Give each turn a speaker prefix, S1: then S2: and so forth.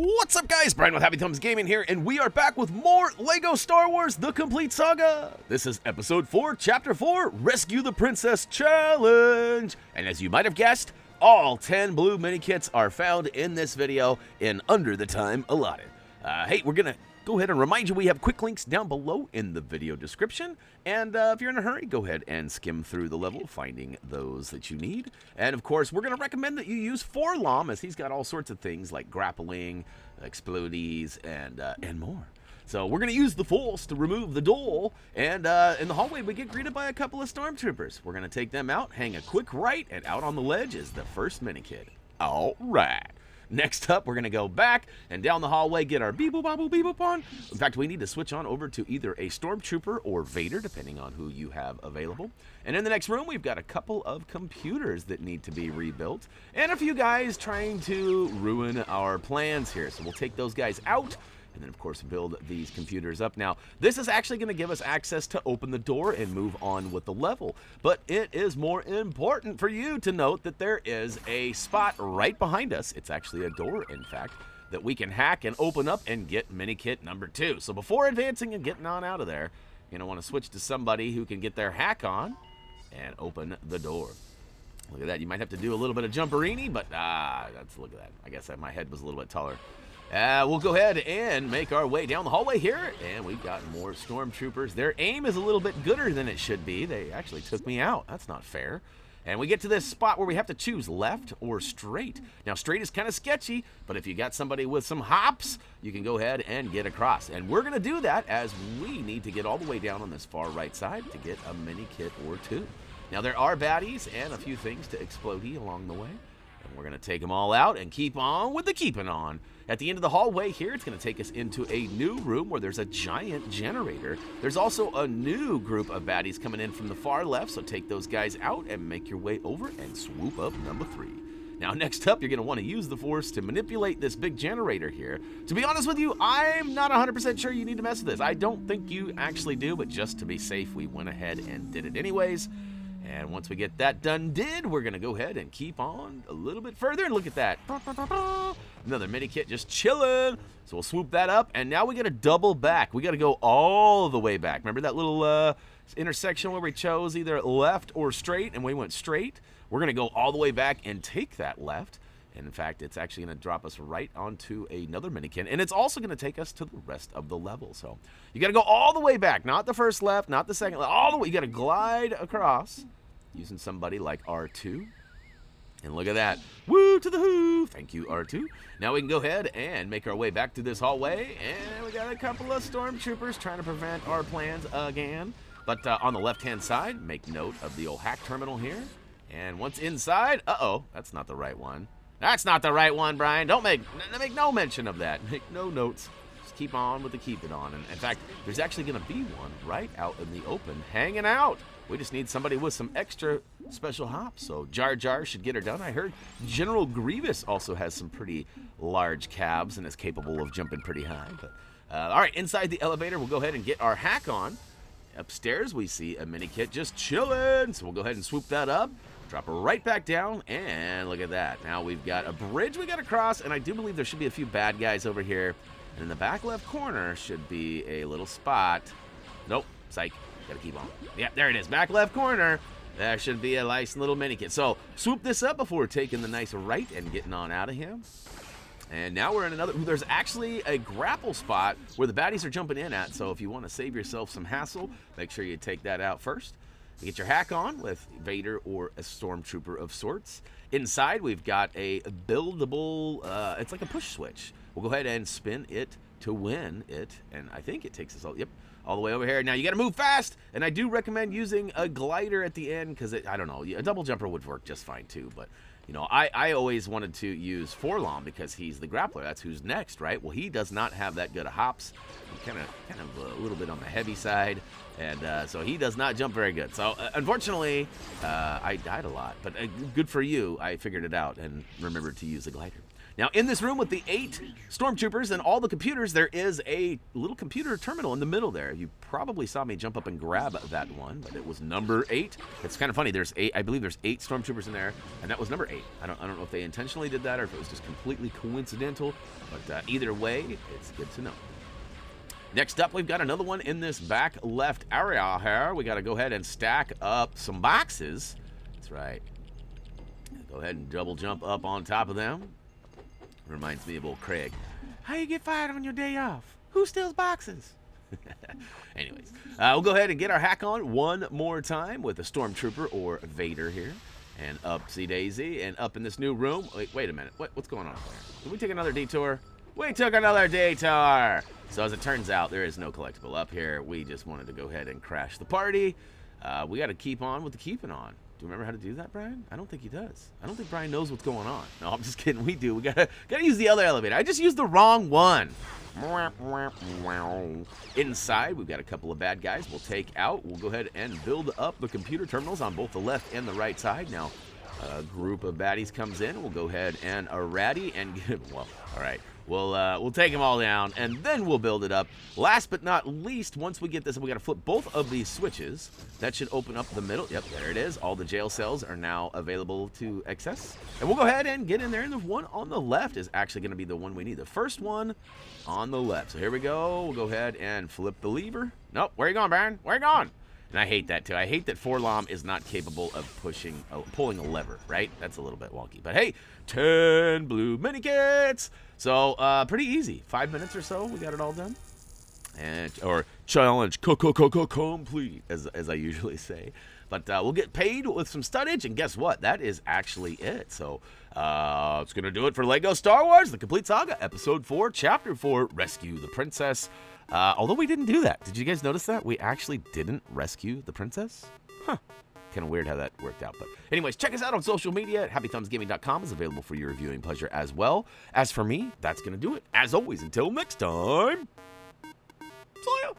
S1: What's up, guys? Brian with HappyThumbsGaming here, and we are back with more LEGO Star Wars The Complete Saga. This is Episode 4, Chapter 4, Rescue the Princess Challenge. And as you might have guessed, all 10 blue mini kits are found in this video in under the time allotted. Hey, we're going to go ahead and remind you we have quick links down below in the video description. And if you're in a hurry, go ahead and skim through the level, finding those that you need. And of course, we're going to recommend that you use Forlom, as he's got all sorts of things like grappling, explodies, and more. So we're going to use the Force to remove the door, and in the hallway we get greeted by a couple of stormtroopers. We're going to take them out, hang a quick right, and out on the ledge is the first mini kit. All right. Next up, we're going to go back and down the hallway, get our beep-boop-bop-boop on. In fact, we need to switch on over to either a Stormtrooper or Vader, depending on who you have available. And in the next room, we've got a couple of computers that need to be rebuilt, and a few guys trying to ruin our plans here. So we'll take those guys out, and then, of course, build these computers up. Now, this is actually going to give us access to open the door and move on with the level. But it is more important for you to note that there is a spot right behind us. It's actually a door, in fact, that we can hack and open up and get mini kit number 2. So before advancing and getting on out of there, you're going to want to switch to somebody who can get their hack on and open the door. Look at that. You might have to do a little bit of jumperini, but look at that. I guess my head was a little bit taller. We'll go ahead and make our way down the hallway here, and we've got more stormtroopers. Their aim is a little bit gooder than it should be. They actually took me out. That's not fair. And we get to this spot where we have to choose left or straight. Now, straight is kind of sketchy, but if you got somebody with some hops, you can go ahead and get across. And we're going to do that as we need to get all the way down on this far right side to get a mini kit or 2. Now, there are baddies and a few things to explodey along the way. And we're going to take them all out and keep on with the keeping on. At the end of the hallway here, it's going to take us into a new room where there's a giant generator. There's also a new group of baddies coming in from the far left, so take those guys out and make your way over and swoop up number 3. Now, next up, you're going to want to use the Force to manipulate this big generator here. To be honest with you, I'm not 100% sure you need to mess with this. I don't think you actually do, but just to be safe, we went ahead and did it anyways. And once we get that we're going to go ahead and keep on a little bit further. And look at that. Another mini kit just chilling. So we'll swoop that up. And now we got to double back. We got to go all the way back. Remember that little intersection where we chose either left or straight? And we went straight. We're going to go all the way back and take that left. And in fact, it's actually going to drop us right onto another mini kit. And it's also going to take us to the rest of the level. So you got to go all the way back. Not the first left, not the second left. All the way. You got to glide across using somebody like R2. And look at that. Woo to the who. Thank you, R2. Now we can go ahead and make our way back to this hallway. And we got a couple of stormtroopers trying to prevent our plans again. But on the left-hand side, make note of the old hack terminal here. And once inside, that's not the right one. That's not the right one, Brian. Don't make no mention of that. Make no notes. Just keep on with the keep it on. And in fact, there's actually going to be one right out in the open hanging out. We just need somebody with some extra special hops. So Jar Jar should get her done. I heard General Grievous also has some pretty large calves and is capable of jumping pretty high. But all right, inside the elevator, we'll go ahead and get our hack on. Upstairs, we see a mini kit just chilling. So we'll go ahead and swoop that up. Drop her right back down, and look at that. Now we've got a bridge we got to cross, and I do believe there should be a few bad guys over here. And in the back left corner should be a little spot. Nope, psych. Gotta keep on. Yeah, there it is. Back left corner. There should be a nice little mini kit. So swoop this up before taking the nice right and getting on out of here. And now we're in another. There's actually a grapple spot where the baddies are jumping in at. So if you want to save yourself some hassle, make sure you take that out first. You get your hack on with Vader or a stormtrooper of sorts. Inside, we've got a buildable, it's like a push switch. We'll go ahead and spin it to win it, and I think it takes us all the way over here. Now, you got to move fast, and I do recommend using a glider at the end because, I don't know, a double jumper would work just fine too, but you know, I always wanted to use Forlom because he's the grappler. That's who's next, right? Well, he does not have that good of hops. Kind of a little bit on the heavy side, and so he does not jump very good. So unfortunately, I died a lot. But good for you, I figured it out and remembered to use a glider. Now, in this room with the 8 stormtroopers and all the computers, there is a little computer terminal in the middle there. You probably saw me jump up and grab that one, but it was number 8. It's kind of funny. There's 8. I believe there's 8 stormtroopers in there, and that was number 8. I don't know if they intentionally did that or if it was just completely coincidental, but either way, it's good to know. Next up, we've got another one in this back left area here. We got to go ahead and stack up some boxes. That's right. Go ahead and double jump up on top of them. Reminds me of old Craig. How you get fired on your day off? Who steals boxes? Anyways, we'll go ahead and get our hack on one more time with a Stormtrooper or Vader here. And upsy daisy, and up in this new room. Wait a minute. What's going on there? Did we take another detour? We took another detour! So as it turns out, there is no collectible up here. We just wanted to go ahead and crash the party. We got to keep on with the keeping on. Do you remember how to do that, Brian? I don't think he does. I don't think Brian knows what's going on. No, I'm just kidding. We do. We gotta use the other elevator. I just used the wrong one. Inside, we've got a couple of bad guys we'll take out. We'll go ahead and build up the computer terminals on both the left and the right side. Now, a group of baddies comes in. We'll go ahead and irradi and get, well, all right. We'll take them all down, and then we'll build it up. Last but not least, once we get this, we got to flip both of these switches. That should open up the middle. Yep, there it is. All the jail cells are now available to access. And we'll go ahead and get in there, and the one on the left is actually going to be the one we need. The first one on the left. So here we go. We'll go ahead and flip the lever. Nope, where you going, Baron? Where you going? And I hate that, too. I hate that Forlom is not capable of pulling a lever, right? That's a little bit wonky. But hey, 10 blue Minikits. So, pretty easy. 5 minutes or so, we got it all done. Or challenge complete, as I usually say. But we'll get paid with some studdage, and guess what? That is actually it. So, it's going to do it for LEGO Star Wars, The Complete Saga, Episode 4, Chapter 4, Rescue the Princess. Although we didn't do that. Did you guys notice that? We actually didn't rescue the princess? Huh. Kind of weird how that worked out. But anyways, check us out on social media at HappyThumbsGaming.com is available for your viewing pleasure as well. As for me, that's going to do it. As always, until next time, see ya.